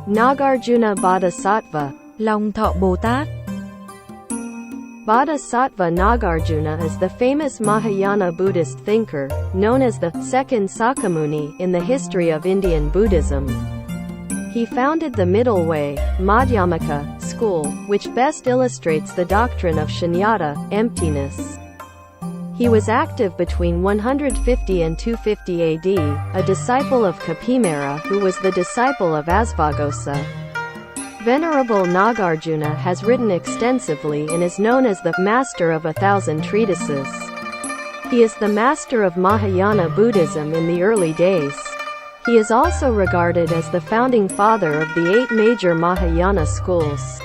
Nagarjuna Bodhisattva, Long Thọ Bồ Tát. Bodhisattva Nagarjuna is the famous Mahayana Buddhist thinker, known as the second Sakyamuni in the history of Indian Buddhism. He founded the Middle Way, Madhyamaka, school, which best illustrates the doctrine of shunyata, emptiness. He was active between 150 and 250 AD, a disciple of Kapimara who was the disciple of Asvaghosha. Venerable Nagarjuna has written extensively and is known as the Master of 1,000 Treatises. He is the master of Mahayana Buddhism in the early days. He is also regarded as the founding father of the 8 major Mahayana schools.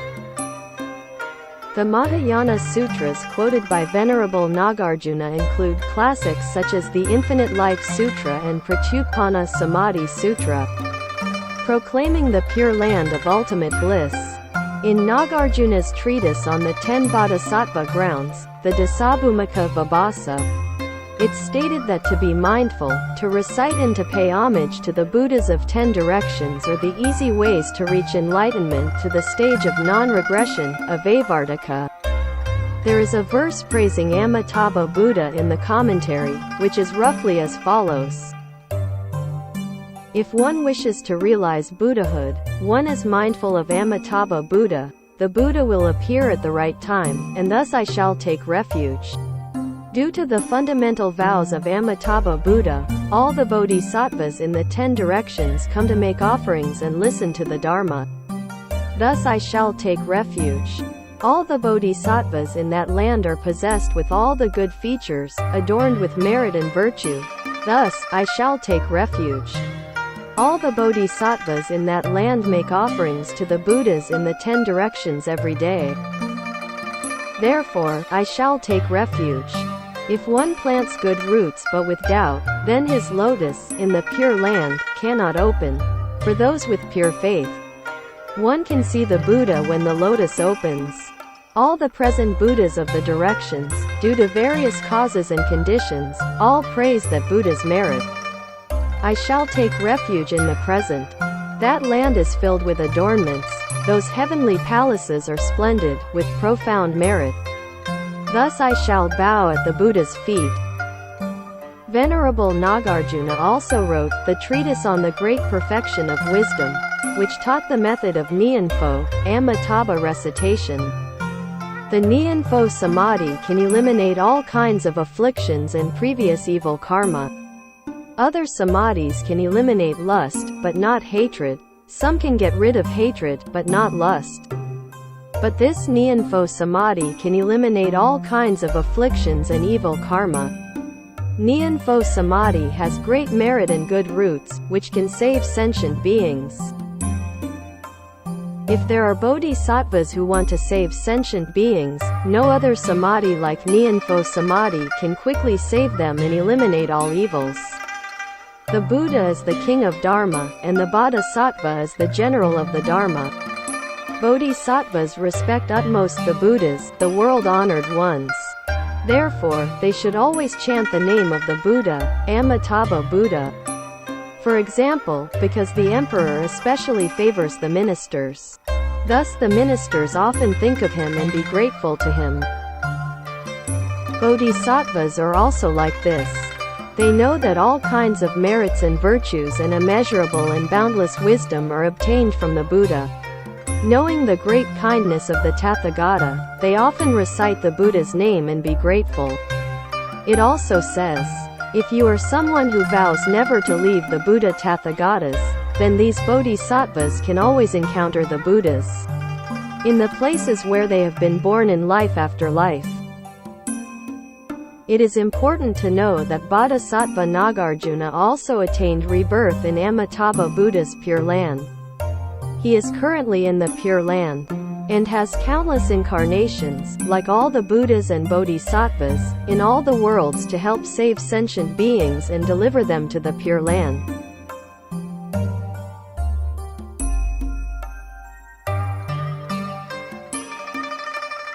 The Mahayana Sutras quoted by Venerable Nagarjuna include classics such as the Infinite Life Sutra and Pratyuppana Samadhi Sutra, proclaiming the Pure Land of ultimate bliss. In Nagarjuna's treatise on the 10 Bodhisattva grounds, the Dasabhumika Vibhasa, it's stated that to be mindful, to recite and to pay homage to the Buddhas of 10 directions are the easy ways to reach enlightenment to the stage of non-regression, avavartika. There is a verse praising Amitabha Buddha in the commentary, which is roughly as follows. If one wishes to realize Buddhahood, one is mindful of Amitabha Buddha, the Buddha will appear at the right time, and thus I shall take refuge. Due to the fundamental vows of Amitabha Buddha, all the bodhisattvas in the 10 directions come to make offerings and listen to the Dharma. Thus I shall take refuge. All the bodhisattvas in that land are possessed with all the good features, adorned with merit and virtue. Thus, I shall take refuge. All the bodhisattvas in that land make offerings to the Buddhas in the 10 directions every day. Therefore, I shall take refuge. If one plants good roots but with doubt, then his lotus, in the Pure Land, cannot open. For those with pure faith, one can see the Buddha when the lotus opens. All the present Buddhas of the directions, due to various causes and conditions, all praise that Buddha's merit. I shall take refuge in the present. That land is filled with adornments. Those heavenly palaces are splendid, with profound merit. Thus I shall bow at the Buddha's feet. Venerable Nagarjuna also wrote the treatise on the great perfection of wisdom, which taught the method of Nianpho, Amitabha recitation. The Nianpho Samadhi can eliminate all kinds of afflictions and previous evil karma. Other samadhis can eliminate lust, but not hatred. Some can get rid of hatred, but not lust. But this Nianpho Samadhi can eliminate all kinds of afflictions and evil karma. Nianpho Samadhi has great merit and good roots, which can save sentient beings. If there are bodhisattvas who want to save sentient beings, no other samadhi like Nianpho Samadhi can quickly save them and eliminate all evils. The Buddha is the king of Dharma, and the Bodhisattva is the general of the Dharma. Bodhisattvas respect utmost the Buddhas, the world-honored ones. Therefore, they should always chant the name of the Buddha, Amitabha Buddha. For example, because the emperor especially favors the ministers. Thus the ministers often think of him and be grateful to him. Bodhisattvas are also like this. They know that all kinds of merits and virtues and immeasurable and boundless wisdom are obtained from the Buddha. Knowing the great kindness of the Tathagata, they often recite the Buddha's name and be grateful. It also says, if you are someone who vows never to leave the Buddha Tathagatas, then these bodhisattvas can always encounter the Buddhas in the places where they have been born in life after life. It is important to know that Bodhisattva Nagarjuna also attained rebirth in Amitabha Buddha's Pure Land. He is currently in the Pure Land, and has countless incarnations, like all the Buddhas and Bodhisattvas, in all the worlds to help save sentient beings and deliver them to the Pure Land.